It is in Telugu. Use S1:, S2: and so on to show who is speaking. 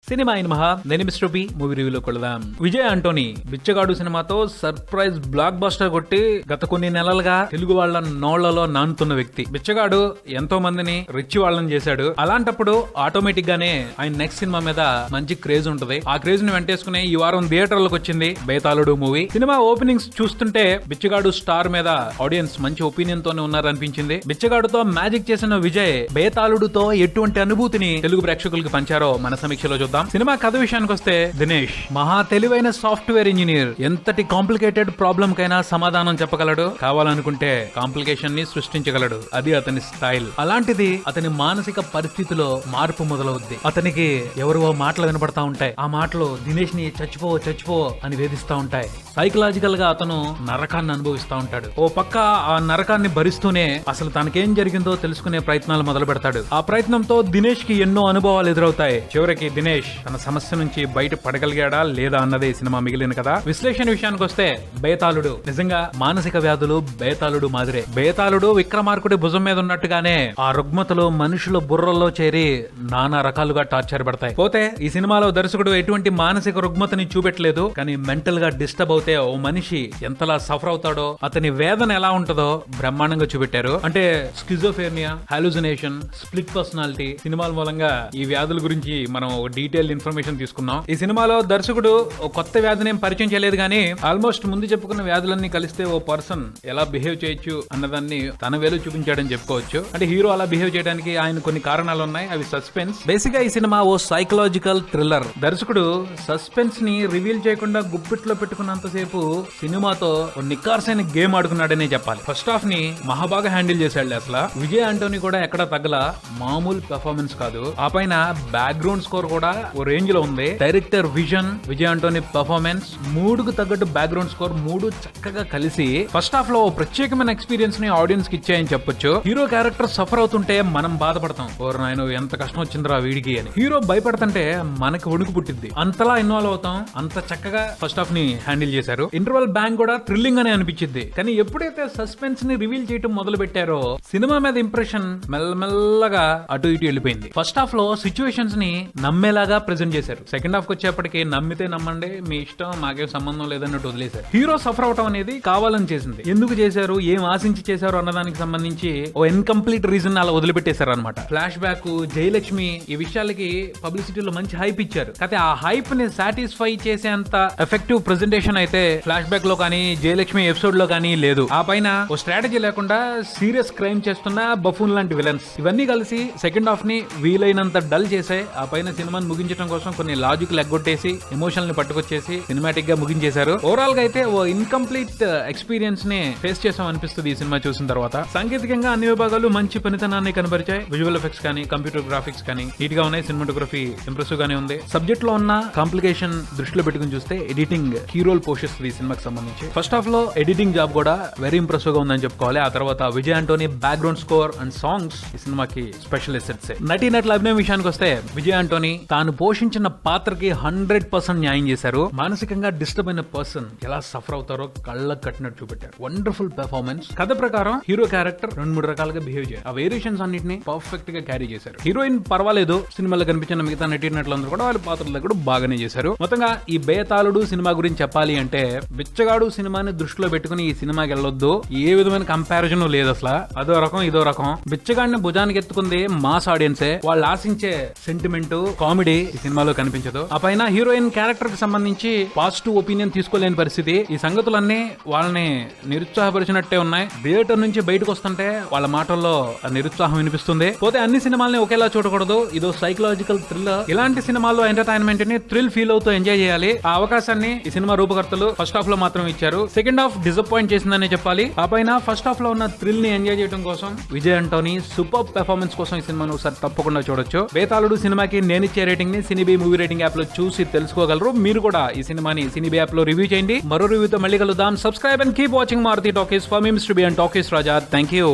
S1: సినిమా అయిన మహా నేను మిస్టర్ బి మూవీ రివ్యూలో కొడదాం. విజయ్ ఆంటోనీ బిచ్చగాడు సినిమాతో సర్ప్రైజ్ బ్లాక్ బస్టర్ కొట్టి గత కొన్ని నెలలుగా తెలుగు వాళ్ళ నోళ్లలో నానుతున్న వ్యక్తి. బిచ్చగాడు ఎంతో మందిని రిచ్ వాళ్ళని చేశాడు. అలాంటప్పుడు ఆటోమేటిక్ గానే ఆయన నెక్స్ట్ సినిమా మీద మంచి క్రేజ్ ఉంటది. ఆ క్రేజ్ ని వెంటేసుకుని ఈ వారం థియేటర్లకు వచ్చింది బేతాళుడు మూవీ. సినిమా ఓపెనింగ్స్ చూస్తుంటే బిచ్చగాడు స్టార్ మీద ఆడియన్స్ మంచి ఒపీనియన్ తోనే ఉన్నారనిపించింది. బిచ్చగాడుతో మ్యాజిక్ చేసిన విజయ్ బేతాళుడుతో ఎటువంటి అనుభూతిని తెలుగు ప్రేక్షకులకు పంచారో మన సమీక్షలో చూద్దాం. సినిమా కథ విషయానికి వస్తే దినేష్ మహా తెలివైన సాఫ్ట్వేర్ ఇంజనీర్. ఎంతటి కాంప్లికేటెడ్ ప్రాబ్లం కైనా సమాధానం చెప్పగలడు. కావాలనుకుంటే కాంప్లికేషన్ ని సృష్టించగలడు. అది అతని స్టైల్. అలాంటిది అతని మానసిక పరిస్థితిలో మార్పు మొదలవుద్ది. అతనికి ఎవరో మాటలు వినపడతా ఉంటాయి. ఆ మాటలు దినేష్ ని చచ్చిపో అని వేధిస్తా ఉంటాయి. సైకలాజికల్ గా అతను నరకాన్ని అనుభవిస్తా ఉంటాడు. ఓ పక్క ఆ నరకాన్ని భరిస్తూనే అసలు తనకేం జరిగిందో తెలుసుకునే ప్రయత్నాలు మొదలు పెడతాడు. ఆ ప్రయత్నంతో దినేష్ కి ఎన్నో అనుభవాలు ఎదురవుతాయి. చివరికి దినేష్ తన సమస్య నుంచి బయట పడగలిగాడా లేదా అన్నదే సినిమా మిగిలిన కదా. విశ్లేషణ విషయానికి వస్తే బేతాళుడు నిజంగా మానసిక వ్యాధులు బేతాళుడు మాదిరే. బేతాళుడు విక్రమార్కుడి భుజం మీద ఉన్నట్టుగానే ఆ రుగ్మతలు మనుషుల బుర్రల్లో చేరి నానా రకాలుగా టార్చర్ పడతాయి. పోతే ఈ సినిమాలో దర్శకుడు ఎటువంటి మానసిక రుగ్మతని చూపెట్టలేదు. కానీ మెంటల్ గా డిస్టర్బ్ అవుతే ఓ మనిషి ఎంతలా సఫర్ అవుతాడో, అతని వేదన ఎలా ఉంటుందో బ్రహ్మాండంగా చూపెట్టారు. అంటే స్కిజోఫేర్నియా, హాలుసినేషన్, స్ప్లిట్ పర్సనాలిటీ సినిమాల మూలంగా ఈ వ్యాధుల గురించి మనం డీటెయిల్ ఇన్ఫర్మేషన్ తీసుకున్నాం. ఈ సినిమాలో దర్శకుడు ఓ కొత్త వ్యాధిని పరిచయం చేయలేదు కానీ ఆల్మోస్ట్ ముందు చెప్పుకున్న వ్యాధులన్నీ కలిస్తే ఓ పర్సన్ ఎలా బిహేవ్ చేయొచ్చు అన్నదాన్ని తన వేలు చూపించాడని చెప్పుకోవచ్చు. అంటే హీరో అలా బిహేవ్ చేయడానికి ఆయన కొన్ని కారణాలు ఉన్నాయి. అవి సస్పెన్స్. బేసిక్ గా ఈ సినిమా ఓ సైకలాజికల్ థ్రిల్లర్. దర్శకుడు సస్పెన్స్ ని రివీల్ చేయకుండా గుప్పిట్లో పెట్టుకున్నంతసేపు సినిమాతో ఓ నిక్కార్సైన గేమ్ ఆడుకున్నాడనే చెప్పాలి. ఫస్ట్ హాఫ్ ని మహాబాగా హ్యాండిల్ చేశాడు. అసలు విజయ్ ఆంటోనీ కూడా ఎక్కడ తగ్గల. మామూలు పెర్ఫార్మెన్స్ కాదు. ఆ పైన బ్యాక్గ్రౌండ్ స్కోర్ కూడా ఓ రేంజ్ లో ఉంది. Director vision, Vijay Antony performance, మూడుకు తగ్గట్టు బ్యాక్గ్రౌండ్ స్కోర్, మూడు చక్కగా కలిసి ఫస్ట్ హాఫ్ లో ప్రత్యేకమైన ఎక్స్పీరియన్స్ ని ఆడియన్స్ కి ఇచ్చాయని చెప్పొచ్చు. హీరో క్యారెక్టర్ సఫర్ అవుతుంటే మనం బాధపడతాం. ఓర్ నాయన ఎంత కష్టం వచ్చిందిరా వీడికి అని. హీరో భయపడుతుంటే మనకి వణుకు పుట్టింది. అంతలా ఇన్వాల్వ్ అవుతాం. అంత చక్కగా ఫస్ట్ హాఫ్ ని హ్యాండిల్ చేశారు. ఇంటర్వల్ బ్యాంక్ కూడా థ్రిల్లింగ్ అనే అనిపించింది. కానీ ఎప్పుడైతే సస్పెన్స్ ని రివీల్ చేయడం మొదలు పెట్టారో సినిమా మీద ఇంప్రెషన్ మెల్లమెల్లగా అటు ఇటు వెళ్ళిపోయింది. ఫస్ట్ హాఫ్ లో సిచ్యువేషన్స్ ని నమ్మేలాగా ప్రెజెంట్ చేశారు. సెకండ్ హాఫ్ వచ్చేప్పటికి నమ్మితే నమ్మండి, మీ ఇష్టం, మాకేం సంబంధం లేదన్నట్టు వదిలేశారు. హీరో సఫర్ అవటం అనేది కావాలని చేసింది. ఎందుకు చేశారు, ఏం ఆశించి చేశారు అన్నదానికి సంబంధించి ఓ ఇన్కంప్లీట్ రీజన్ అలా వదిలిపెట్టేశారు అనమాట. ఫ్లాష్ బ్యాక్, జయలక్ష్మి ఈ విషయాలకి పబ్లిసిటీలో మంచి హైప్ ఇచ్చారు. అయితే ఆ హైప్ ని సాటిస్ఫై చేసేంత ఎఫెక్టివ్ ప్రెజెంటేషన్ అయితే ఫ్లాష్ బ్యాక్ లో కానీ జయలక్ష్మి ఎపిసోడ్ లో కానీ లేదు. ఆ పైన ఓ స్ట్రాటజీ లేకుండా సీరియస్ క్రైమ్ చేస్తున్న బఫూన్ లాంటి విలన్స్ ఇవన్నీ కలిసి సెకండ్ హాఫ్ ని వీలైనంత డల్ చేసే ఆ పైన సినిమాని ముగించడం కోసం కొన్ని లాజిక్ లెగ్గొట్టేసి ఎమోషనల్ ని పట్టుకొచ్చేసి సినిమాటిక్ గా ముగించేశారు. ఓవరాల్ గా అయితే ఓ ఇన్కంప్లీట్ ఎక్స్పీరియన్స్ ని ఫేస్ చేసాం అనిపిస్తుంది ఈ సినిమా చూసిన తర్వాత. సాంకేతికంగా అన్ని విభాగాలు మంచి పనితనాన్ని కనబరిచాయి. విజువల్ ఎఫెక్ట్స్ కానీ కంప్యూటర్ గ్రాఫిక్స్ కానీ నీట్ గా ఉన్నాయి. సినిమాటోగ్రఫీ ఇంప్రెసివ్ గానే ఉంది. సబ్జెక్ట్ లో ఉన్న కాంప్లికేషన్ దృష్టిలో పెట్టుకుని చూస్తే ఎడిటింగ్ కీ రోల్ పోషిస్తుంది ఈ సినిమాకి సంబంధించి. ఫస్ట్ హాఫ్ లో ఎడిటింగ్ జాబ్ కూడా వెరీ ఇంప్రెసివ్ గా ఉందని చెప్పుకోవాలి. ఆ తర్వాత Vijay Antony background score and songs ఈ సినిమాకి స్పెషల్ ఎసెట్స్. నటీనటుల అభినయం విషయానికి వస్తే విజయ్ ఆంటోనీ తాను పోషించిన పాత్రకి 100% న్యాయం చేశారు. మానసికంగా డిస్టర్బ్ అయిన పర్సన్ ఎలా సఫర్ అవుతారో కళ్ళకు కట్టినట్టు చూపెట్టారు. Wonderful performance. కథ ప్రకారం హీరో క్యారెక్టర్ 2-3 రకాలుగా బిహేవ్ చేయాలి. ఆ వేరియేషన్స్ అన్నింటినీ పర్ఫెక్ట్ గా క్యారీ చేశారు. హీరోయిన్ పర్వాలేదు. సినిమాలో కనిపించిన మిగతా నటీనటులందరూ కూడా వాళ్ళ పాత్రలు కూడా బాగానే చేశారు. మొత్తంగా ఈ బేతాళుడు సినిమా గురించి చెప్పాలి అంటే బిచ్చగాడు సినిమాని దృష్టిలో పెట్టుకుని ఈ సినిమాకి వెళ్ళొద్దు. ఏ విధమైన కంపారిజన్ లేదు అసలు. అదో రకం ఇదో రకం. బిచ్చగాడిని భుజానికి ఎత్తుకుంది మాస్ ఆడియన్సే. వాళ్ళు ఆశించే సెంటిమెంట్, కామెడీ ఈ సినిమాలో కనిపించదు. ఆ పైన హీరోయిన్ క్యారెక్టర్ కి సంబంధించి పాజిటివ్ ఒపీనియన్ తీసుకోలేని పరిస్థితి. ఈ సంగతులన్నీ వాళ్ళని నిరుత్సాహపరిచినట్టే ఉన్నాయి. థియేటర్ నుంచి బయటకు వస్తుంటే వాళ్ళ మాటల్లో నిరుత్సాహం వినిపిస్తుంది. పోతే అన్ని సినిమాల్ని ఒకేలా చూడకూడదు. ఇదో సైకలాజికల్ థ్రిల్లర్. ఇలాంటి సినిమాల్లో ఎంటర్టైన్మెంట్ ని థ్రిల్ ఫీల్ అవుతూ ఎంజాయ్ చేయాలి. ఆ అవకాశాన్ని ఈ సినిమా రూపకర్తలు ఫస్ట్ హాఫ్ లో మాత్రం ఇచ్చారు. సెకండ్ హాఫ్ డిసప్పాయింట్ చేసిందనే చెప్పాలి. ఆ పైన ఫస్ట్ హాఫ్ లో ఉన్న థ్రిల్ ని ఎంజాయ్ చేయడం కోసం విజయ్ ఆంటోనీ సూపర్ పెర్ఫార్మెన్స్ కోసం ఈ సినిమాను ఒకసారి తప్పకుండా చూడొచ్చు. బేతాళుడు సినిమాకి నేనిచ్చే రేటింగ్ ని సినిబీ మూవీ రేటింగ్ యాప్ లో చూసి తెలుసుకోగలరు. మీరు కూడా ఈ సినిమాని సినిబీ యాప్ లో రివ్యూ చేయండి. మరో రివ్యూతో మళ్ళీ కలుద్దాం. Subscribe and keep watching Maruthi talkies. For me mister B and talkies Raja. Thank you.